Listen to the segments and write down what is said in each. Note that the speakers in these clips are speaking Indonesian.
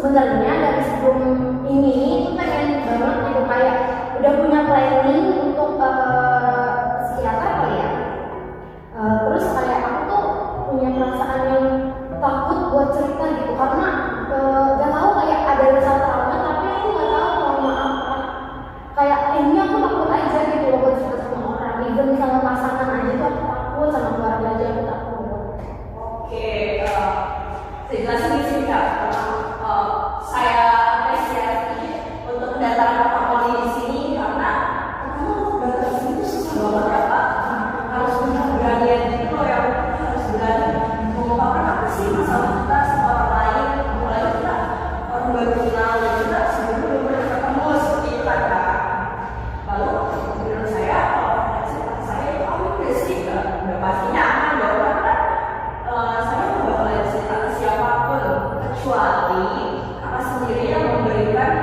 sebenarnya dari sebelum ini itu pengen banget gitu kayak udah punya planning untuk psikiater kali ya. Terus kayak aku tuh punya perasaan yang takut buat cerita gitu karena gak tahu kayak ada rasa trauma tapi aku gak tahu trauma apa. Kayak ini aku takut aja gitu loh buat cerita sama orang. Even sama pasangan aja tuh aku takut, sama keluarga aja aku takut. Oke, saya jelasin di sini Kak. Saya apresiasi untuk kedatangan Pak Poli di sini karena kamu datang ke sini susah banget ya Pak. Harus punya keberanian gitu loh ya, harus berani mengungkapkan apa sih masalah kita sama orang lain, apalagi kita orang baru kenal dan kita sebelumnya belum pernah ketemu seperti itu kan Kak. Lalu menurut saya kalau saya itu udah sih udah pasti nyaman dong karena saya nggak bakalan cerita ke siapapun kecuali kakak sendiri yang memberikan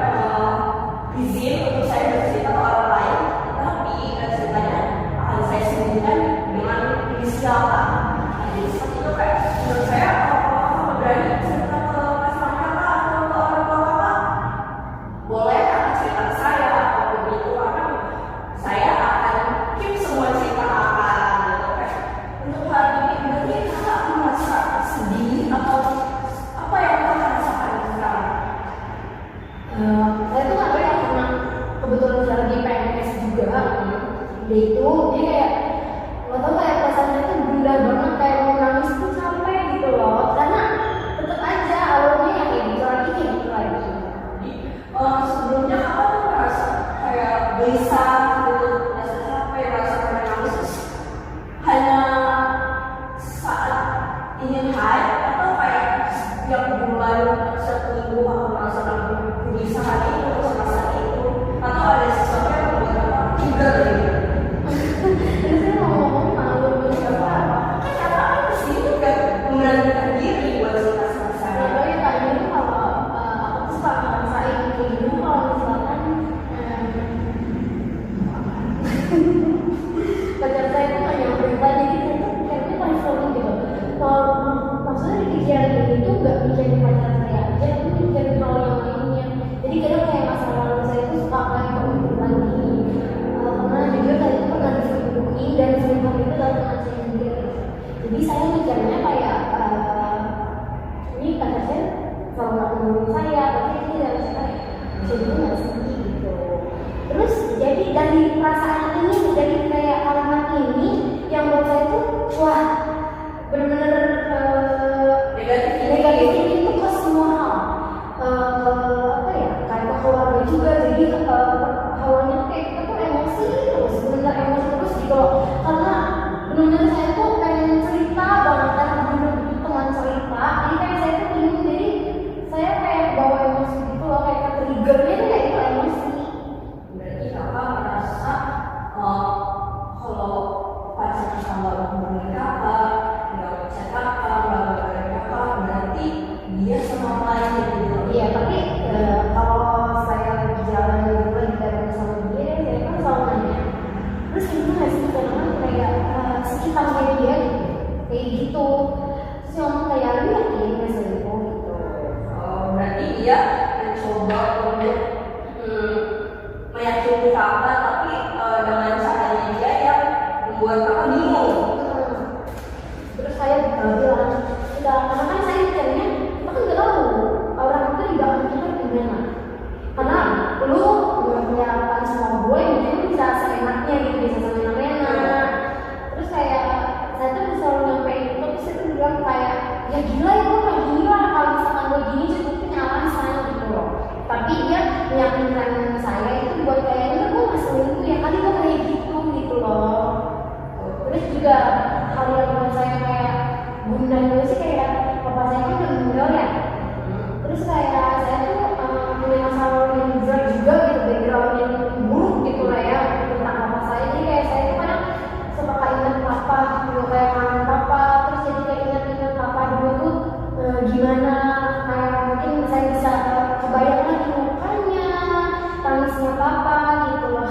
izin untuk saya bercerita ke orang lain, tapi ceritanya akan saya sembunyikan dengan inisial Kak. Jadi seperti itu kayak menurut saya kalau kamu berani cerita ke pasangan kakak atau ke orang tua kakak, boleh kakak cerita ke saya apapun itu karena saya akan keep semua cerita kakak gitu kan. Untuk hal ini berarti kakak merasa sedih atau apa yang kakak rasakan sekarang? Saya tuh nggak tahu ya karena kebetulan saya lagi PNS juga dia itu dia kayak nggak tahu kayak perasaannya tuh bunda banget kayak mau nangis tuh capek gitu loh karena tetep aja awalnya yang kayak gitu lagi Jadi sebelumnya kakak tuh merasa kayak gelisah gitu, merasa capek, merasa pengen nangis hanya saat ingin high atau kayak setiap bulan, setiap minggu aku merasakan kegelisahan itu, kecemasan itu, atau ada sesuatu yang membuat kakak trigger gitu. terus saya mau ngomong malu siapa Kan kakak kan kesini juga memberanikan diri buat cerita sama nggak saya. tahu ya kayaknya itu kalau aku tuh suka ngerasain kayak gitu kalau misalkan pacar saya tuh nggak nyamperin tadi gitu kayaknya traveling gitu maksudnya di pikiran ini tuh nggak mikirin pacar saya aja tapi mikirin hal yang lainnya jadi kadang kayak masa lalu saya tuh suka kayak keulang lagi karena jujur saya itu pernah diselingkuhin dan selingkuh itu dalam teman saya sendiri jadi saya mikirnya kayak ini pacar saya selalu nggak menurut saya tapi ini dari saya jadi nggak sedih gitu terus jadi dari perasaan ini jadi kayak kalimat ini yang buat saya tuh wah benar-benar negatif itu ke semua hal apa ya kayak ke keluarga juga jadi awalnya kayak kita tuh emosi terus benar emosi terus gitu loh karena benar-benar saya tuh pengen cerita banget kan benar-benar teman cerita jadi kayak saya tuh bingung jadi saya kayak bawa emosi gitu loh kayak triggernya tuh kayak itu emosi. Berarti kakak merasa kalau pacar sama hubungan kakak, nggak percaya kakak, nggak ngabarin kakak, berarti dia sama lain gitu. Iya, tapi kalau saya lagi jalan gitu lagi bareng sama dia, saya kan selalu nanya, terus gimana sih karena kayak sekitarnya dia gitu, kayak gitu. Terus yang ngomong kayak lu yakin nggak selingkuh gitu. Berarti dia mencoba untuk meyakini kakak, tapi dengan caranya dia yang membuat kakak bingung. Terus saya bilang, enggak, karena kan saya mikirnya, kita kan nggak tahu orang itu di belakang kita gimana. Karena lu menyiapkan semua gue, mungkin lu bisa seenaknya gitu, bisa semena-mena. Terus kayak saya tuh selalu nyampein itu, terus saya tuh bilang kayak, ya gila ya gue nggak gila kalau misalkan gue gini cukup punya alasan gitu loh. Tapi dia meyakinkan saya itu buat kayak enggak gue nggak selingkuh ya kali gue kayak gitu loh. Terus juga hal yang buat saya kayak bunda juga sih kayak papa saya kan udah meninggal ya. Terus kayak saya tuh punya masalah yang besar juga gitu background yang buruk gitu lah ya tentang papa saya. Jadi kayak saya tuh kadang suka ingat papa gitu kayak kangen papa. Terus jadi kayak ingat papa dulu tuh gimana kayak mungkin saya bisa kebayang lagi mukanya tangisnya papa gitu loh.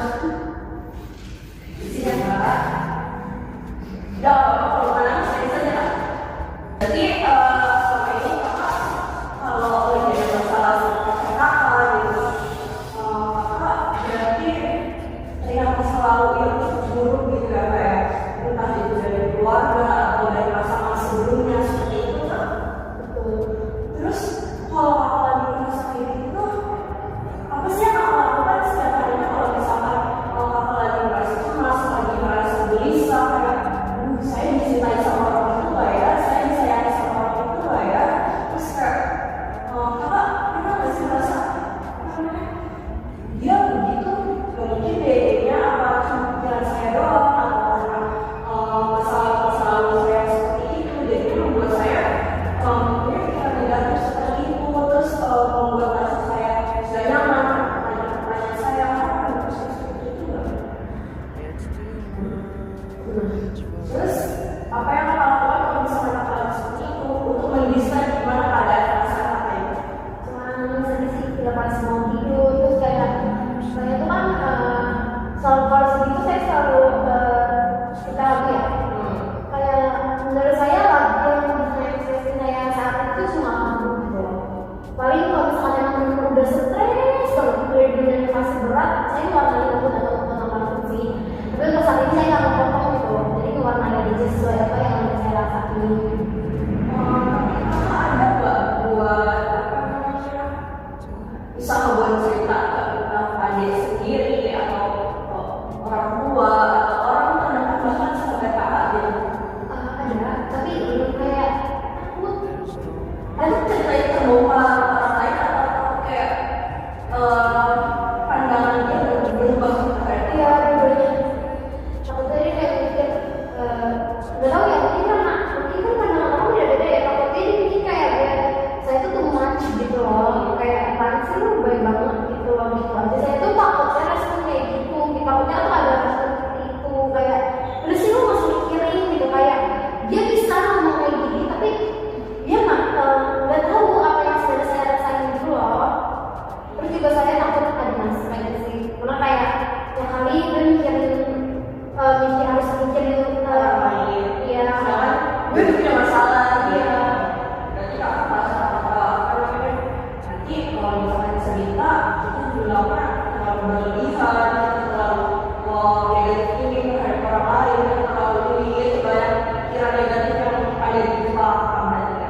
Isinya Kak. Udah apa kalau mana saya saja Kak. Jadi selama ini kakak kalau lagi ada masalah fase berat saya ngewarnai rambut atau potong rambut sih, tapi untuk saat ini saya nggak mau potong gitu, jadi ngewarnai aja sesuai apa yang lagi saya rasain. Ada nggak buat apa namanya, bisa ngebuat cerita ke adik sendiri atau orang tua atau orang terdekat bahkan sampai kakak gitu? Ada, tapi belum kayak takut. Ada cerita yang terbongkar orang lain atau kayak pandangan dia berubah kayak Iya, dua-duanya. Aku tadi kayak mikir, nggak tahu ya, mungkin kan pandangan orang udah beda ya. Takutnya dia mungkin kayak saya tuh too much gitu loh, kayak apaan sih lu baik banget gitu loh, gitu aja. Saya tuh takutnya respon kayak gitu, takutnya tuh ada respon seperti itu, kayak udah sih lu masih mikirin gitu, kayak dia bisa ngomong kayak gini, tapi dia nggak tahu apa yang sudah saya rasain gitu loh. Terus juga saya takut ada mas kayak sih, karena kayak ya kali udah harus mikirin orang lain. iya Sedangkan gue punya masalah iya berarti kakak merasa apa namanya, nanti kalau misalnya cerita itu juga apa terlalu berlebihan, terlalu negatif ini terhadap orang lain, terlalu ini banyak kira negatif yang ada di kepala kakak. Berarti ya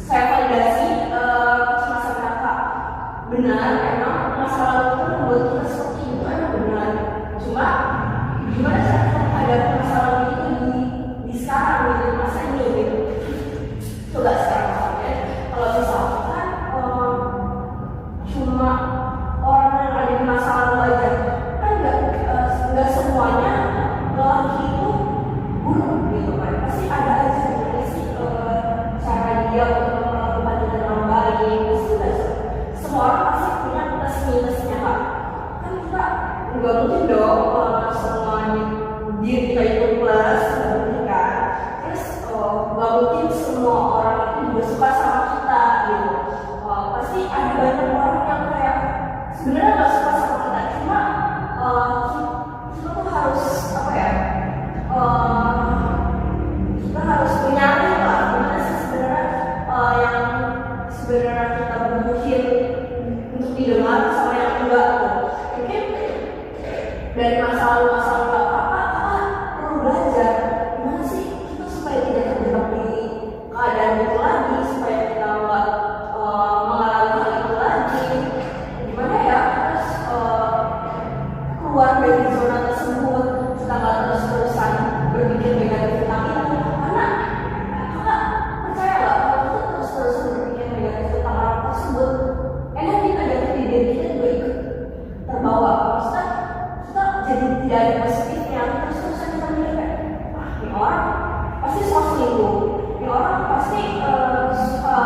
saya validasi kecemasan kakak benar, emang masa lalu itu membuat kita seperti itu, emang benar. Cuma gimana cara kita menghadapi masalah itu di sekarang gitu, masa ini gitu. Coba sekarang ya, kalau misalkan cuma orang yang ada di masa lalu aja, kan nggak semuanya lelaki itu buruk gitu kan, pasti ada aja gimana sih cara dia untuk melakukan itu dengan baik. Pasti nggak semua orang pasti punya plus minusnya kan kita nggak mungkin dong semua diri kita itu plus, nggak mungkin kan. Terus nggak mungkin semua orang itu juga suka sama kita gitu. Pasti ada banyak orang yang kayak sebenarnya nggak suka sama kita, cuma kita tuh harus apa ya, kita harus menyadari lah gimana sih sebenarnya yang sebenarnya kita butuhin untuk didengar sama yang enggak tuh. Mungkin dari masa lalu kakak perlu belajar gimana sih kita supaya tidak terjebak di keadaan itu lagi, supaya kita nggak mengalami hal itu lagi. Gimana ya, terus keluar dari zona tersebut, kita nggak terus-terusan berpikir negatif tentang itu. Karena kakak percaya nggak kalau kita terus-terusan berpikir negatif tentang orang tersebut, energi negatif di diri kita juga ikut terbawa. Maksudnya kita jadi tidak ada positifnya, terus-terusan kita mikir kayak, wah ini orang pasti suka selingkuh, ini orang pasti suka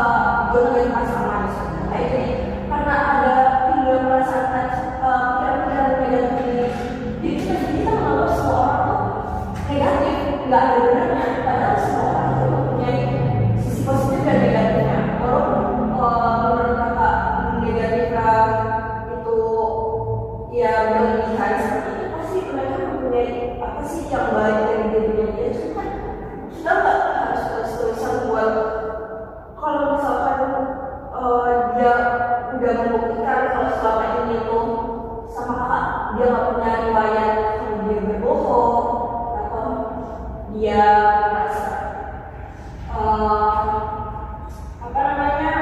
gonta-ganti pasangan, kayak jadi karena ada timbul perasaan pikiran-pikiran negatif di diri kita menganggap semua orang tuh negatif, nggak ada benarnya. Padahal semua orang itu mempunyai sisi positif dan negatifnya. Walaupun menurut kakak negatifnya itu ya berlebihan seperti itu, pasti mereka mempunyai apa sih yang baik dari dirinya dia. Cuma kita nggak harus terus-terusan buat kalau misalkan dia udah membuktikan kalau selama ini tuh sama kakak dia nggak punya riwayat kalau dia berbohong atau dia merasa apa namanya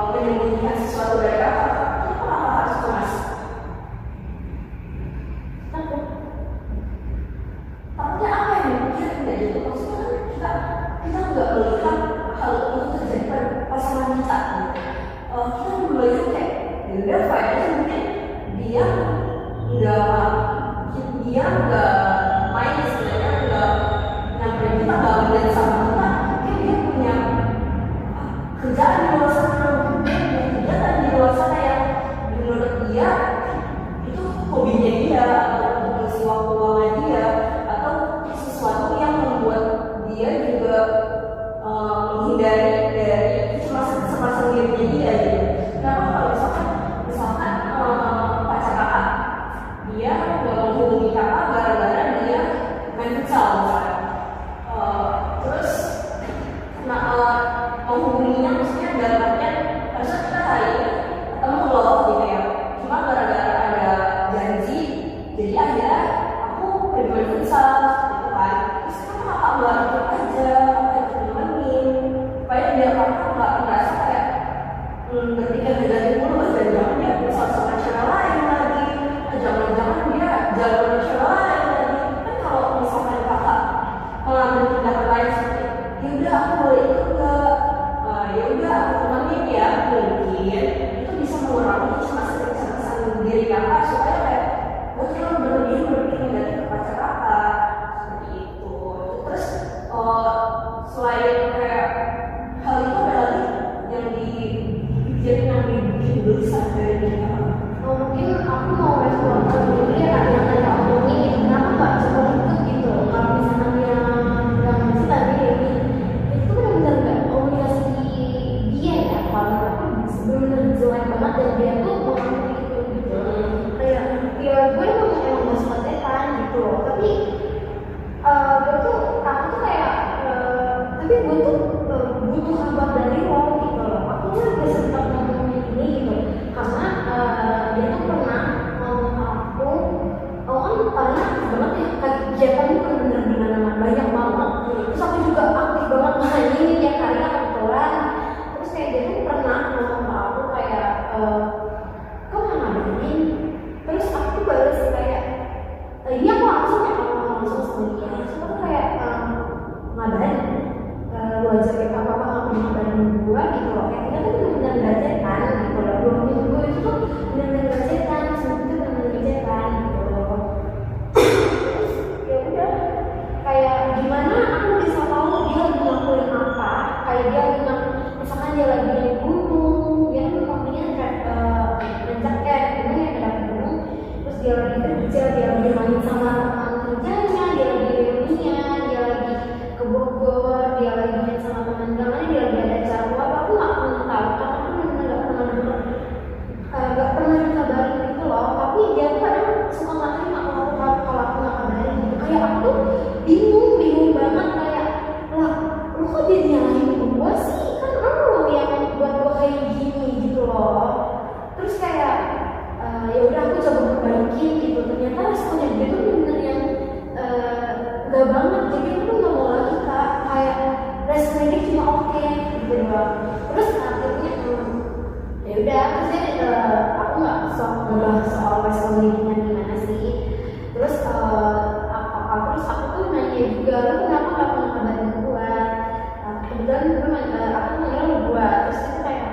menyembunyikan sesuatu dari kakak, kenapa kakak harus cemas? Takutnya apa yang dipikirin kayak gitu? Maksudnya kan kita nggak melihat hal itu terjadi pada pasangan kita. Kita melihat kayak udah fine aja, mungkin dia nggak main istilahnya, nggak nyamperin kita, nggak ngeliat sama kita. Mungkin dia punya kerjaan di luar sana, mungkin dia punya kegiatan di luar sana yang menurut dia itu hobinya dia, atau mengisi waktu luangnya dia, atau sesuatu yang membuat dia juga menghindari dari kecemasan dirinya dia gitu. Kenapa kalau misalkan pacar kakak dia nggak menghubungi kakak gara-gara dia main futsal misalnya, terus menghubunginya maksudnya dalam artian harusnya kita hari ini ketemu loh dan dia tuh mengakui itu gitu. Kayak ya gue emang gak suka setan gitu loh, tapi gue tuh aku tuh kayak tapi gue tuh butuh kabar dari lo gitu loh. Aku tuh gak sempat ngomongin ini gitu karena dia tuh pernah ngomong ke aku, kan karena banget ya kegiatan itu bener-bener di mana-mana banyak banget. Terus aku juga aktif banget main ini tiap hari kebetulan. Terus kayak dia tuh pernah ngomong ke aku kayak kau nggak ngabarin. Terus aku tuh balas kayak iya aku langsung ya langsung sama dia. Terus aku kayak ngabarin lu aja kayak apa-apa nggak punya ngabarin gue gitu loh. Kayak kita tuh bener-bener gajetan gitu loh. 2 minggu itu tuh bener-bener gajetan, seminggu itu bener-bener gajetan gitu loh. Ya udah, kayak gimana aku bisa tahu dia lagi ngelakuin apa? Kayak dia lagi misalkan dia lagi di gunung, dia kan waktunya nanjak gunung ya ke gunung, terus dia lagi kerja, dia lagi main sama teman kerjanya, dia lagi reunian, dia lagi ke Bogor, dia lagi main sama teman-temannya, dia lagi ada acara apa? Aku nggak pernah tahu karena aku benar-benar nggak pernah dengar, nggak pernah dikabarin gitu loh. Tapi dia tuh kadang suka nggak terima kalau aku nggak kabarin gitu. Kayak aku tuh bingung banget kayak lah lu kok dia nyalahin gue sih, kan lo yang buat gue kayak gini gitu loh. Terus kayak ya udah aku coba perbaiki gitu, ternyata responnya dia tuh bener yang gak banget. Jadi aku tuh gak mau lagi kak, kayak responnya dia cuma oke gitu doang. Terus akhirnya ya udah terusnya aku nggak ngebahas soal responnya gimana sih. Terus terus aku tuh nanya juga, lu kenapa gak pernah kabarin gue? Kebetulan aku nanya lu gue, terus itu kayak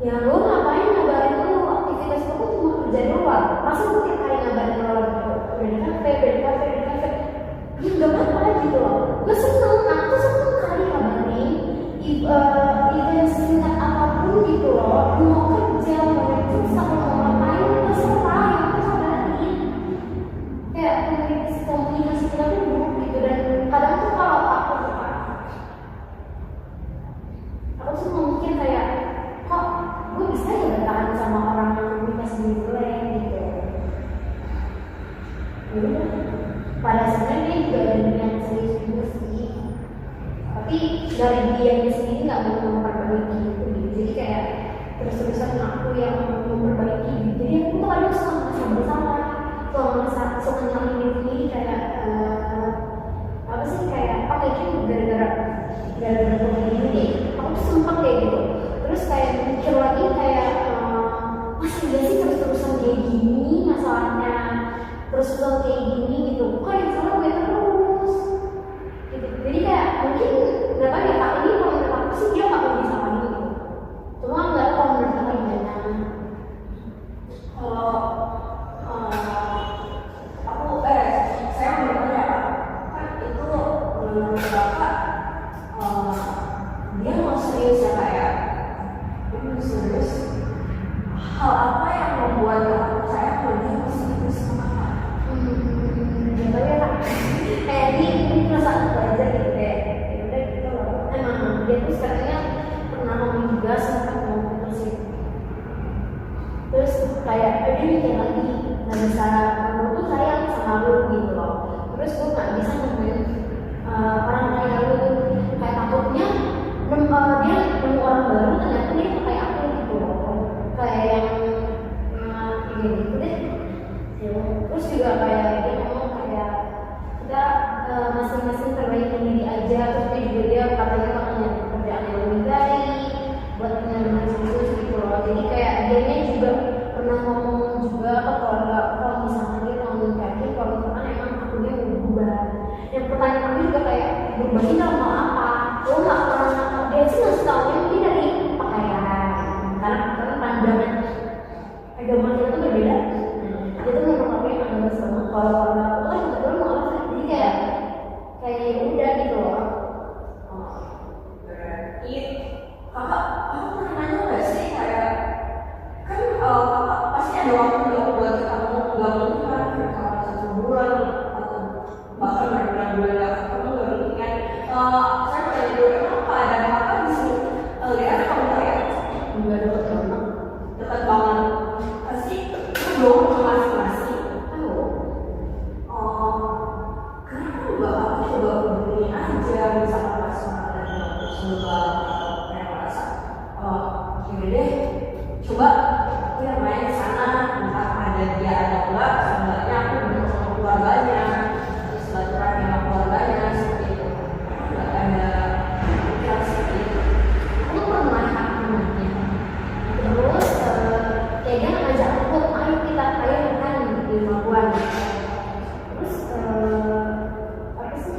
ya lu ngapain ngabarin lu, aktivitas lu cuma kerja doang, masa lu tiap hari ngabarin lu gitu, udah di kafe ya gak apa-apa gitu loh. Gue seneng, aku seneng kali kabarin event singkat apapun gitu loh. Mau kerja, mau susah, mau ngapain, terserah yang aku kabarin. Kayak komunikasi kita tuh buruk gitu. Dan kadang tuh kalau aku tuh mikir kayak kok gue bisa ya bertahan sama orang yang komunikasi jelek gitu. Jadi pada sebenarnya dia juga ada niat serius juga sih, tapi dari dia sendiri nggak mau memperbaiki gitu. Jadi kayak terus-terusan aku yang memperbaiki gitu. Jadi aku tuh kadang suka merasa bersalah, suka nyalahin diri sendiri kayak apa sih, kayak mungkin gara-gara begini deh aku tuh sempat kayak gitu. Terus kayak mikir lagi kayak masa dia sih terus-terusan kayak gini masalahnya, terus-terusan kayak gini gitu, kok yang salah gue terus gitu. Jadi kayak mungkin nggak tahu ya kak, ini kalau menurut aku sih dia nggak mau disalahin gitu, cuma nggak tahu kalau menurut kakak gimana. Kalau aku saya mau bertanya kan itu menurut bapak dia mau serius ya kak ya? Dia mau serius. Hal apa yang membuat kakak saya kalau dia mau serius sama kakak? Gak tau ya kak, kayak ini perasaan aku aja gitu, kayak ya udah gitu loh. Emang dia tuh katanya pernah ngomong juga sempat ngomong terus gitu. Terus kayak dia mikir lagi, nggak bisa, kamu tuh sayang sama lu gitu loh. Terus gue nggak bisa nemuin orang kayak lu, kayak takutnya dia nemu orang baru ternyata dia tuh kayak aku gitu loh, kayak yang gitu deh. Ya, terus juga kayak dia ngomong kayak kita masing-masing perbaikin diri aja. Terus dia katanya bakal nyari pekerjaan yang lebih baik buat penyelenggaraan serius gitu loh. Jadi kayak dia juga pernah ngomong juga ke keluarga kalau misalnya juga kayak merasa yaudah deh coba aku yang main ke sana entah ada dia ada enggak sebenarnya aku bertemu sama keluarganya terus silaturahmi sama keluarganya seperti itu nggak ada pikiran seperti itu. Aku pernah nanya terus kayak dia ngajak aku ayo kita makan di Maguan. Terus apa sih,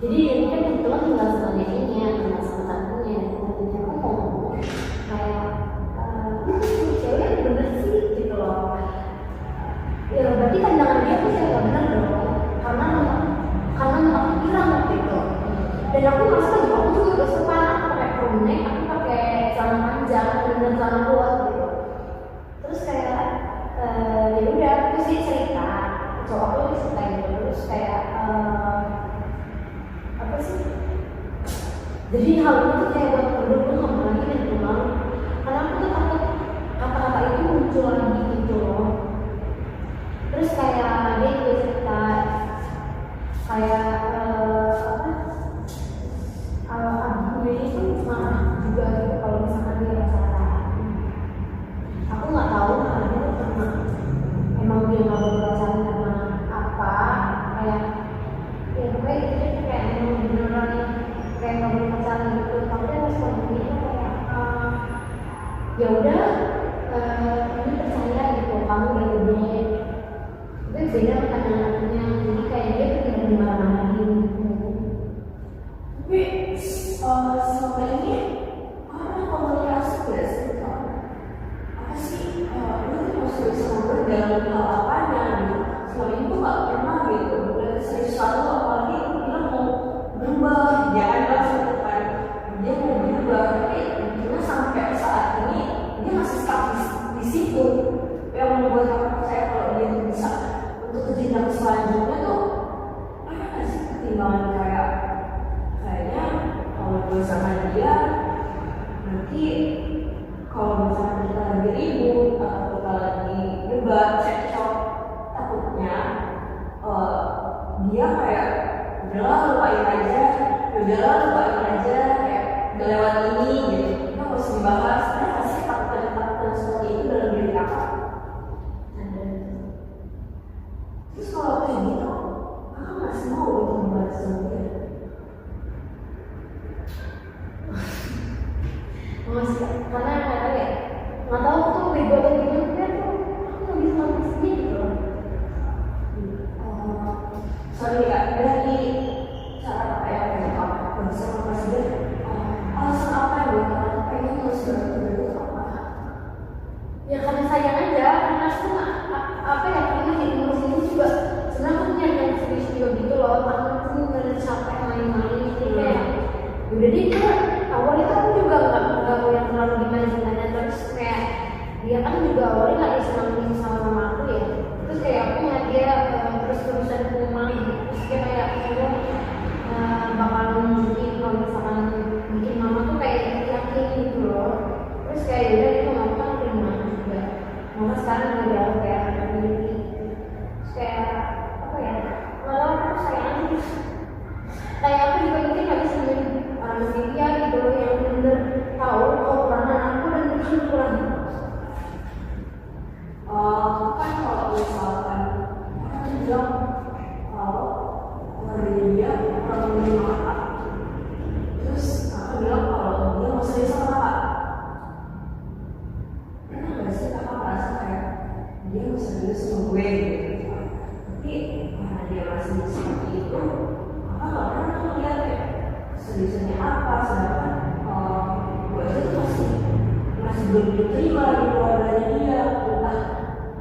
jadi dia kan kebetulan tinggal sama neneknya, tinggal sama tantenya. Tantenya aku ngomong kayak cewek bener sih gitu loh. Ya berarti pandangan dia tuh saya nggak benar dong, karena aku bilang waktu itu. Dan aku merasa juga aku juga udah sopan, aku pakai crewneck, aku pakai celana panjang dan celana kuat gitu. Terus kayak ya udah terus dia cerita, cowok aku cerita gitu, terus kayak apa sih? Jadi hal itu tuh kayak buat berdua ngomong lagi dan pulang, karena aku tuh takut kata-kata itu muncul lagi gitu loh. Terus kayak dia juga cerita kayak abangnya itu marah juga gitu kalau misalkan dia pacaran. Aku nggak tahu karena dia tuh pernah emang dia nggak boleh pacaran karena apa, kayak ya pokoknya itu dia kayak emang beneran kayak nggak boleh pacaran gitu. Tapi dia responnya kayak ya udah ini percaya gitu, kamu udah gede. Itu beda kan anaknya, jadi kayak dia tuh tidak dimarahin gitu. Tapi selama ini orang komunikasi gak sih? Apa sih? Lu tuh harus bisa ngobrol dalam hal apanya gitu. Selama ini tuh gak pernah gitu. Dan serius selalu apalagi lu bilang mau berubah, jangan langsung depan dia mau berubah. Tapi intinya sampai saat ini dia masih stuck di situ. Yang membuat aku percaya kalau dia tuh bisa untuk ke jenjang selanjutnya tuh ada gak sih pertimbangan kayaknya kalau gue sama dia nanti kalau misalnya kita lagi ribut atau kita lagi debat cekcok, takutnya dia kayak udahlah lupain aja kayak udah lewat ini gitu, kita nggak usah dibahas. Ada nggak sih takutan seperti itu dalam diri kakak? Terus kalau kayak gitu kakak masih mau untuk membahas sama dia? Masih, karena nggak tahu ya, nggak tahu aku tuh bego atau gimana, kan aku nggak bisa ngomong sendiri gitu loh. Sorry kak, dari cara apa yang kamu bersama presiden, alasan apa yang buat kamu pengen terus berarti apa? Ya karena sayang aja, karena aku nggak apa ya, karena di umur sini juga sebenarnya aku punya yang serius juga gitu loh, karena aku bener capek main-main gitu kayak udah deh kan. Awalnya kan aku juga nggak mau yang terlalu gimana ceritanya, terus kayak dia kan juga awalnya lagi senang sama mama aku ya, terus kayak aku ngeliat dia terus-terusan ke rumah gitu, terus dia kayak aku bakal nunjukin kalau misalkan bikin mama tuh kayak yakin gitu loh. Terus kayak udah itu mama kan terima juga, mama sekarang udah kayak anak diri, terus kayak apa ya, kalau aku sayang aja kayak aku juga mungkin nggak bisa media gitu loh yang bener tahu kekurangan aku dan mungkin kurang. Kan kalau misalkan kan bilang kalau dia kurang menerima kakak, terus aku bilang kalau dia mau serius sama kakak, pernah nggak sih kakak merasa kayak dia mau serius sama gue gitu, tapi karena dia masih seperti itu kakak nggak pernah melihat kayak seriusnya apa, sedangkan gue itu masih belum diterima di keluarganya dia. Entah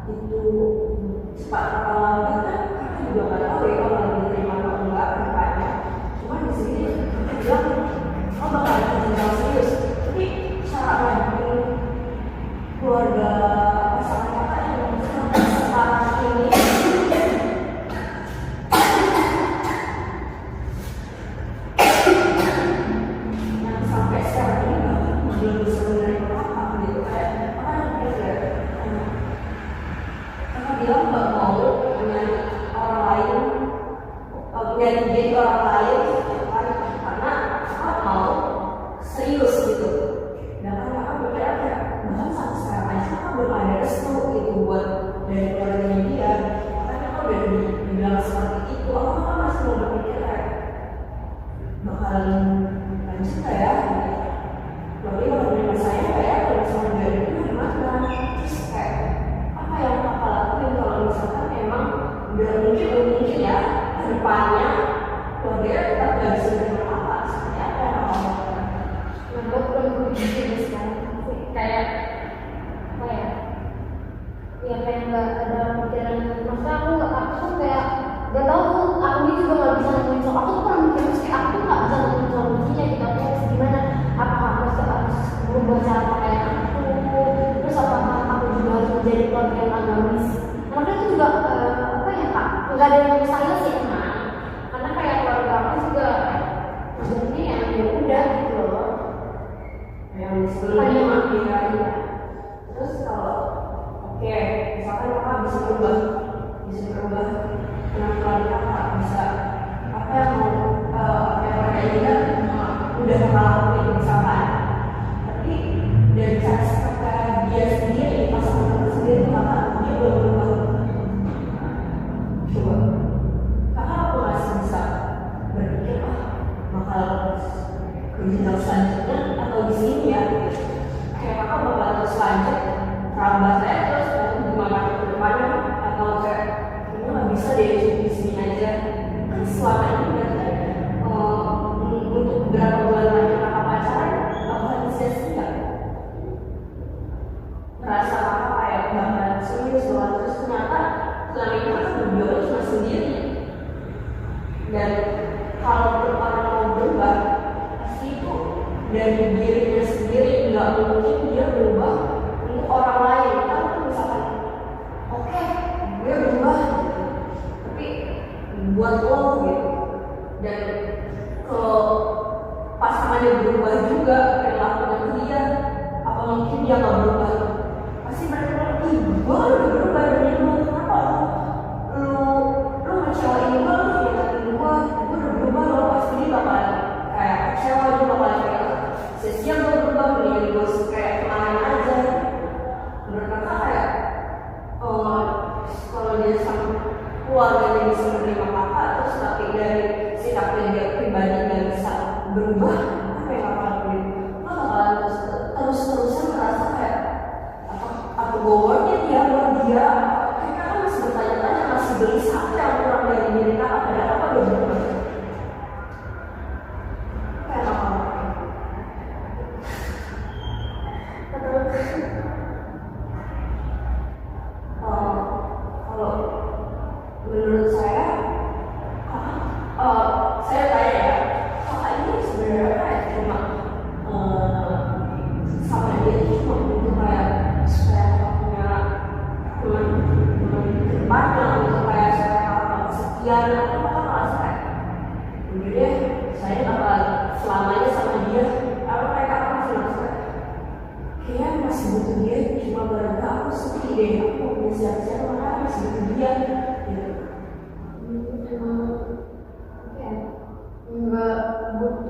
itu cepat atau lambat kan kita juga nggak tahu ya kalau lagi diterima atau enggak depannya. Cuma di sini kita bilang bakal ada jenjang serius, tapi cara ngadepin keluarga pasangan kakak yang sekarang ini sampai sekarang ini belum bisa menerima apa gitu, kayak kakak bilang nggak mau dengan orang lain, menjadi orang lain karena aku tuh pernah mikir terus kayak aku tuh nggak bisa nemuin solusinya gitu. Aku harus gimana, apakah aku harus berubah cara pakaian aku, terus apakah aku juga harus menjadi keluarga yang agamis. Karena itu juga apa ya kak, nggak ada yang mustahil sih emang, karena kayak keluarga aku juga maksudnya ya udah gitu loh, yang sebelumnya ya. Terus kalau oke, misalkan kakak bisa berubah penampilan kakak, bisa apa yang mereka inginkan udah kakak lakuin misalkan, tapi dari cara dia sendiri, pasangan sendiri kakak dia belum berubah. Coba kakak aku masih bisa berpikir bakal ke selanjutnya atau di sini ya, kayak kakak bakal terus lanjut rambut saya terus gimana ke depannya, atau kayak ini nggak bisa deh di sini aja. Kan selama ini berarti untuk beberapa bulan lagi kakak pacaran bakal sia-sia, merasa kakak kayak bakal serius banget, terus ternyata selama ini kakak berdua cuma sendiri. Dan kalau orang mau berubah pasti itu dari dirinya sendiri, nggak mungkin dia berubah untuk orang lain. Kan misalkan oke, gue berubah gitu, tapi buat lo gitu, dan kalau pasangannya berubah juga perilakunya ke dia, apa mungkin dia nggak berubah? Pasti mereka bilang, ih gue udah berubah dari lu, kenapa lu ngecewain gue, lu nyakitin gue udah berubah. Lo pasti dia bakal kayak kecewa, dia bakal kayak sia-sia gue berubah, mendingan gue kayak kemarin aja. Menurut kakak kayak kalau dia sama keluarganya bisa menerima kakak, terus tapi dari sikapnya dia pribadi nggak bisa berubah, apa yang kakak lakuin? Kakak bakalan terus-terusan merasa kayak apa gue worth it ya buat dia? Kayak kakak masih bertanya-tanya, masih beli apa yang kurang dari diri kakak, padahal kakak udah berubah. Kayak kakak kalau menurut saya tanya ya, kakak ini sebenarnya kayak cuma sama dia cuma untuk kayak supaya kakak punya teman depannya, untuk kayak supaya kakak sekian, atau kakak merasa kayak udah deh saya bakal selamanya sama dia, atau kayak kakak masih merasa kayaknya masih butuh dia, cuma gara-gara aku sepi deh, aku punya siap-siap, makanya masih butuh dia gitu. Enggak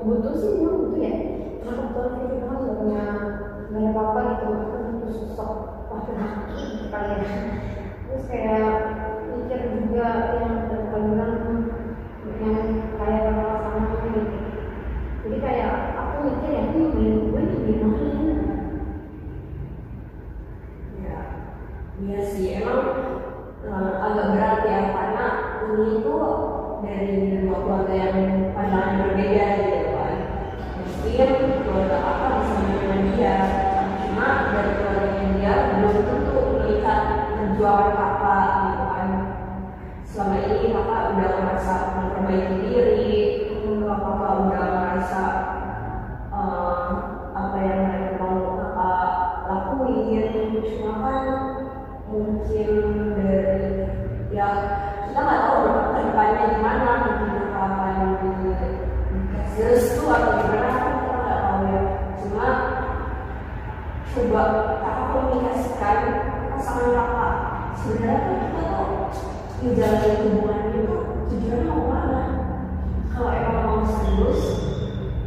butuh sih, memang butuh ya. Karena kebetulan kita kan juga punya banyak apa gitu, kita butuh sosok laki-laki kalian. Terus kayak mikir juga yang bilang yang kayak pasangan gitu. Jadi kayak aku mikir ya, gue gimana? Iya sih, emang agak berat ya, karena ini tuh dari dua keluarga yang pandangan berbeda gitu kan. Mungkin keluarga kakak bisa menerima dia, cuma dari keluarga dia belum tentu melihat perjuangan kakak gitu kan. Selama ini kakak udah merasa memperbaiki diri, kakak udah merasa apa yang mereka mau kakak lakuin, cuma kan mungkin dari ya kita nggak tahu ke depannya gimana, mungkin akan dikasih restu atau gimana, kita nggak tahu ya. Cuma coba kakak komunikasikan pasangan kakak, sebenarnya kita tuh menjalani hubungan itu tujuannya mau mana. Kalau emang mau serius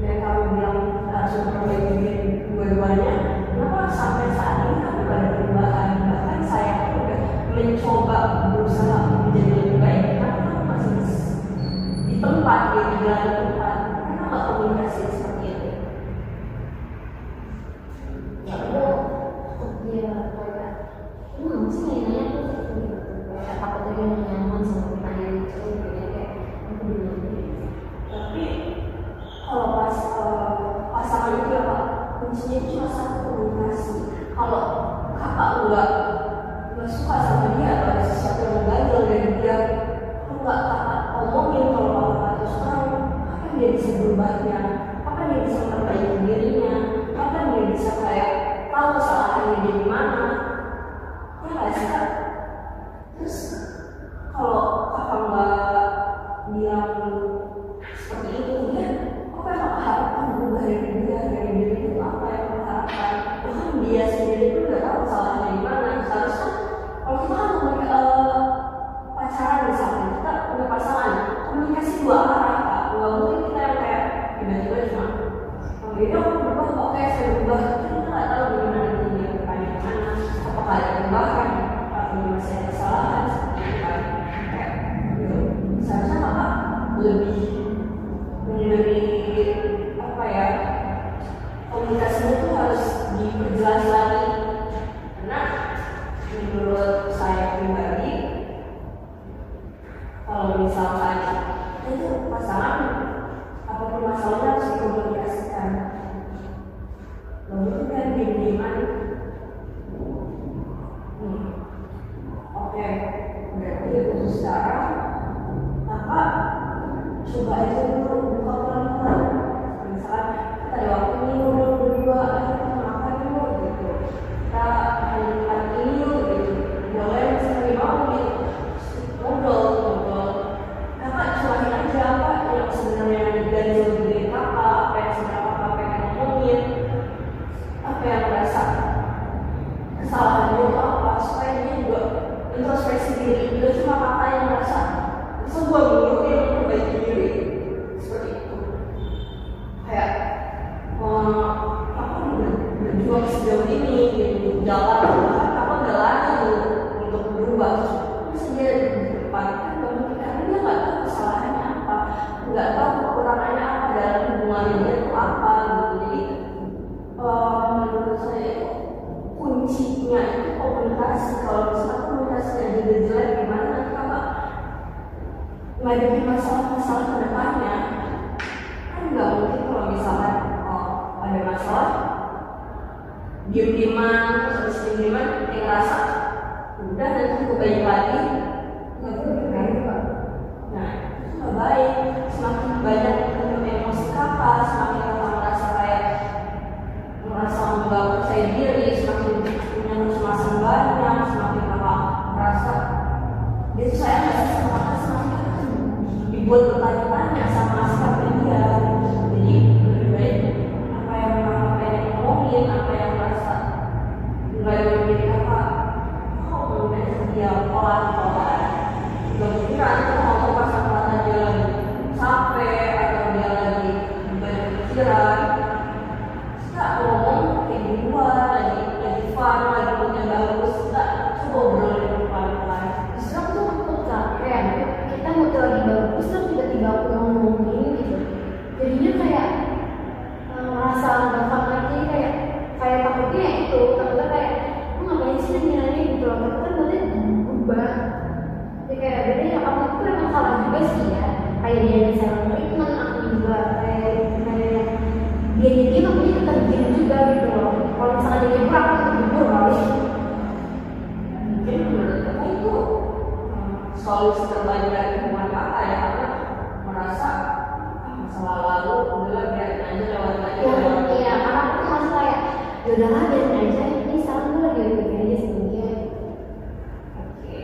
dan kamu bilang kita harus memperbaiki diri dua-duanya, kenapa sampai saat ini kamu gak ada perubahan? Bahkan saya udah mencoba berusaha menjadi lebih baik, karena kamu masih di tempat, di jalan tempat, karena gak komunikasi seperti itu. Ya udah, dia kayak emang sih nanya tuh kayak takutnya dia nyaman sama pertanyaan itu, kayak aku bilang. Tapi kalau pas pasangan itu ya Pak, kuncinya cuma satu, komunikasi. Kalau kakak nggak suka sama dia atau ada sesuatu yang gagal dari dia, aku nggak kakak omongin. Kalau kakak terus terang Jadi aku berubah, oke saya berubah, kita nggak tahu bagaimana dunia depannya gimana, apakah ada perubahan, apakah masih ada kesalahan seperti itu kan. Kayak gitu. Seharusnya kakak lebih apa ya, komunikasinya tuh harus diperjelas lagi, karena menurut saya pribadi kalau misalkan itu pasangan apapun masalahnya harus dikomunikasikan. Lalu kan diem-dieman. Oke, berarti untuk sekarang kakak coba aja dulu buka pelan-pelan. Misalkan kita ada waktu ini dulu berdua, kita makan dulu gitu. Kita makan ini dulu gitu. Boleh sekali mau gitu. Ngobrol. Kakak curahin aja apa yang sebenarnya diganjel di diri kakak, apa yang sebenarnya kakak pengen ngomongin, apa yang merasa kesalahan itu apa, supaya dia juga introspeksi diri. Tidak cuma kakak yang merasa sebuah dulu yang memperbaiki diri seperti itu. Kayak aku berjuang sejauh ini gitu, jalan bahkan kakak udah lari untuk berubah. Terus dia di depan kan karena dia nggak tahu kesalahannya apa, nggak tahu kekurangannya apa dalam hubungannya dia itu apa gitu. Jadi menurut saya itu kuncinya itu komunikasi. Kalau misalnya komunikasinya juga jelek, gimana nanti kakak menghadapi masalah-masalah ke depannya? Kan nggak mungkin kalau misalkan ada masalah diem-dieman, terus habis diem-dieman dia ngerasa udah nanti gue balik lagi, nggak boleh juga. Nah itu nggak baik. Semakin banyak emosi kakak, semakin kakak merasa kayak merasa nggak percaya diri, semakin punya kecemasan banyak, semakin kakak merasa dia tuh sayang nggak sih sama kakak, semakin dibuat bertanya-tanya sama sikapnya dia. Jadi lebih baik apa yang kakak pengen ngomongin, apa yang merasa nggak diri kakak, dia pelan-pelan. Gak mungkin nanti kalau pas kata dia lagi capek atau dia lagi banyak pikiran, kita ngomong kayak di luar, lagi fun, lagi punya bagus, kita coba obrolin pelan-pelan. Justru aku tuh capek, kita mood lagi bagus terus tiba-tiba aku ngomongin gitu. Jadinya kayak merasa nggak fun lagi, kayak takutnya itu, takutnya kayak aku ngapain sih nanya gitu loh. Takutnya berarti berubah. Ya kayak berarti aku tuh emang salah juga sih ya. Kayak dia bisa treatment, aku juga kayak dia jadi makanya tetap begini juga gitu loh. Kalau misalnya dia kurang, aku terhibur kali. Mungkin menurut aku itu solusi terbaik dari hubungan kakak ya, karena merasa masa lalu udah biarin aja lewat aja. Iya, karena aku tuh masih kayak yaudahlah biarin aja, ini sekarang gue lagi begini aja sebenarnya. Oke,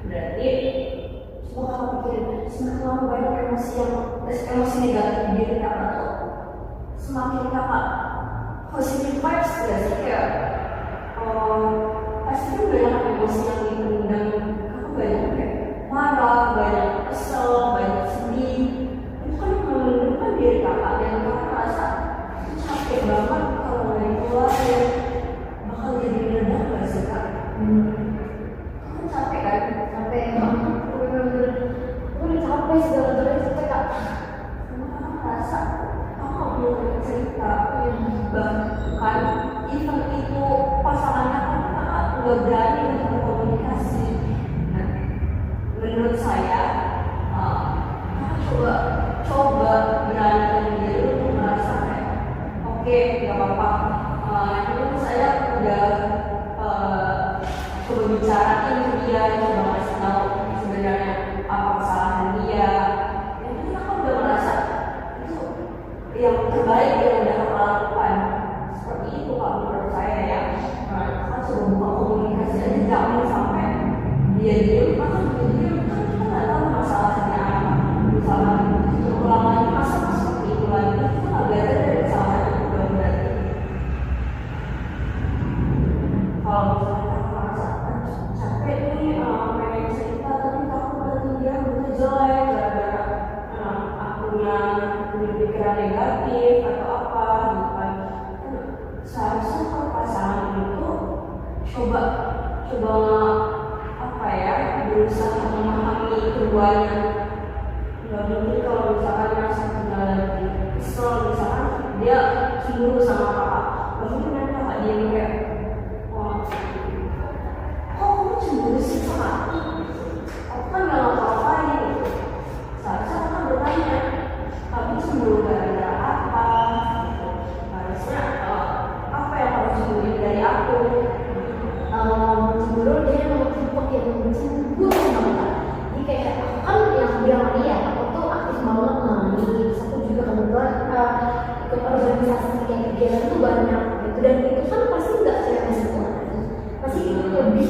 berarti semua kamu pikirin, semakin lama banyak emosi negatif di diri kakak tuh semakin kakak positive vibes gak sih, kayak pasti kan banyak emosi yang dipendam kakak, banyak kayak marah, banyak kesel, banyak sedih. Itu kan menunjukkan diri kakak dan kakak merasa capek banget kalau nggak dikeluarin, bakal jadi meledak gak sih kak? Kakak capek kan? Capek banget, aku udah capek segala-galanya capek kak. Karena kakak merasa aku nggak perlu cerita, bahkan even itu pasangannya kan kakak nggak berani untuk berkomunikasi. Nah, menurut saya kakak coba beranikan diri untuk merasa kayak oke, nggak apa-apa, ini saya udah coba bicarain ke dia, coba ngasih tahu sebenarnya apa kesalahan dia. Yang ini kakak udah merasa itu yang terbaik yang udah kakak lakukan. Seperti itu kalau menurut saya ya. Kakak coba buka komunikasi aja, jangan sampai dia diem, kakak juga diem, kan kita nggak tahu masalahnya apa. Misalnya terulang lagi masalah seperti itu lagi, kita nggak belajar dari kesalahan itu dong berarti. Kalau misalnya kakak merasa capek nih, pengen cerita tapi takut nanti dia udah jelek gara-gara akunya punya pikiran negatif atau apa, cemburu sama kakak. Mungkin kan kakak dia kayak, oh, kok kamu cemburu sih sama aku? Aku kan gak ngapa-ngapain gitu. Seharusnya kakak bertanya, kamu cemburu gara-gara apa? Gitu. Harusnya apa yang kamu cemburu dari aku? Cemburu dia emang tipe yang cemburu banget. Jadi kayak aku kan yang bilang dia, aku tuh aktif banget nangis. Terus aku juga kebetulan ikut organisasi yang kegiatan tuh banyak gitu, dan itu kan pasti nggak cewek semua, pasti lebih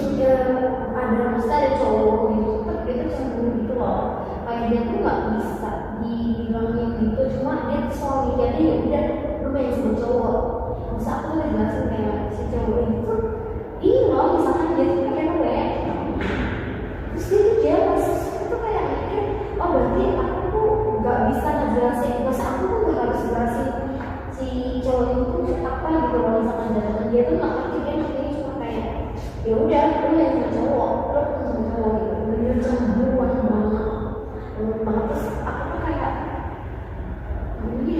ada cowok gitu, tapi dia tuh cemburu gitu loh. Kayak dia tuh nggak bisa dibilangin gitu, cuma dia selalu mikirnya ya udah lu main sama cowok. Masa aku tuh ngejelasin kayak si cowok itu ini loh, misalkan dia tuh cewek, terus dia tuh jelas, itu kayak mikir, oh berarti aku tuh nggak bisa ngejelasin, masa aku tuh nggak harus jelasin si cowok itu apa gitu loh. Misalkan jalan dia tuh nggak ngerti, dia ngerti cuma kayak ya udah lu yang sama cowok, lu sama cowok gitu, bener cemburuan banget. Terus aku tuh kayak ini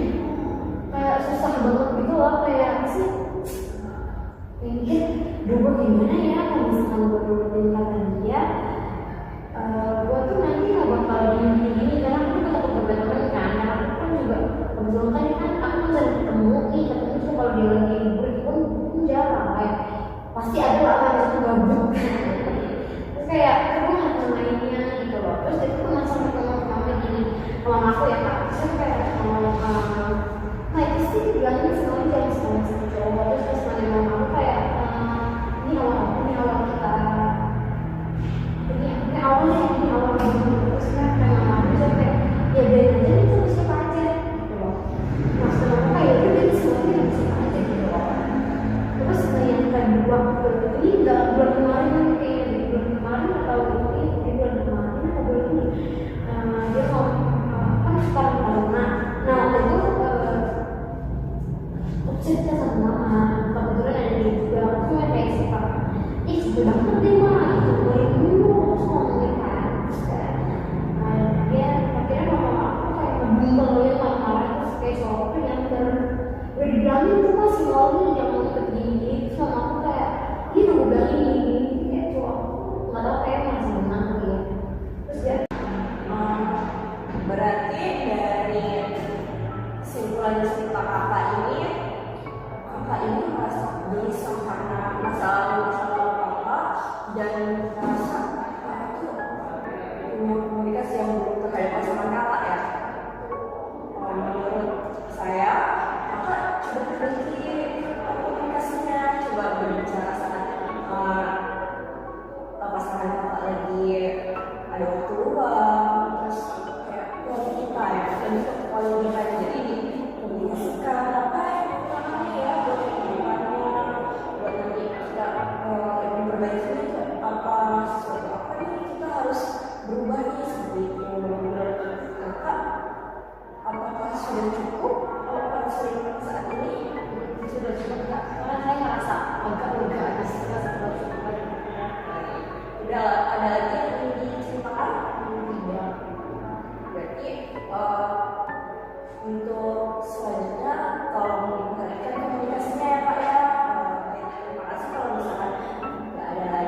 kayak susah banget gitu loh, kayak apa sih mikir, gue gimana ya kalau misalkan gue nurutin kata dia, gue tuh nanti gak bakal gini-gini, karena aku tuh takut berteman kan, karena aku kan juga kebetulan kan aku kan sering ketemu cuma kalau dia lagi libur itu pun jarang, kayak pasti ada lah kan itu gabut. Terus kayak gue nggak mainnya gitu loh. Terus itu tuh langsung ketemu sama gini, kalau aku ya kak, terus kayak nah itu sih bilangnya selalu jangan sama cowok. Terus pas nanya sama aku kayak ini awal kita ini awal terus kan kayak mama aku sampai ya biarin aja nih sama siapa aja gitu loh. Maksud aku kayak udah dari semuanya sama siapa aja gitu loh. Terus yang kedua ini nggak bulan kemarin kan, kayak di bulan kemarin atau di bulan kemarin atau bulan ini dia mau kan sekarang corona. Nah waktu itu cerita sama mama, kebetulan ada dia juga, aku cuma kayak suka sebel banget deh mah gitu, boleh dulu terus ngomongin kan. Terus kayak dia akhirnya mama aku kayak ngebimbel ya marah-marah, terus kayak cowok tuh yang udah dibilangin tuh masih ngomong jangan ikut gini. Terus mama aku kayak dia udah bilangin gini, kayak cowok nggak tau kayak masih menang gitu ya. Terus dia berarti dari kesimpulan cerita kakak ini merasa gelisah karena masalah kakak, dan merasa kakak tuh punya komunikasi yang belum terkait pasangan kakak ya. Menurut saya kakak coba berhenti komunikasinya, coba berbicara saat pasangan kakak lagi ada waktu luang, terus kayak waktu kita ya, dan kalau kita jadi dikomunikasikan apa yang kurangnya ya buat kehidupannya, buat nanti kita memperbaiki apa sesuatu apa nih kita harus berubah nih seperti itu. Menurut kakak apakah sudah cukup? Apakah sudah saat ini sudah cukup kak? Karena saya ngerasa agak lega aja sih setelah cukup. Udah ada lagi yang ingin diceritakan? Tidak. Berarti untuk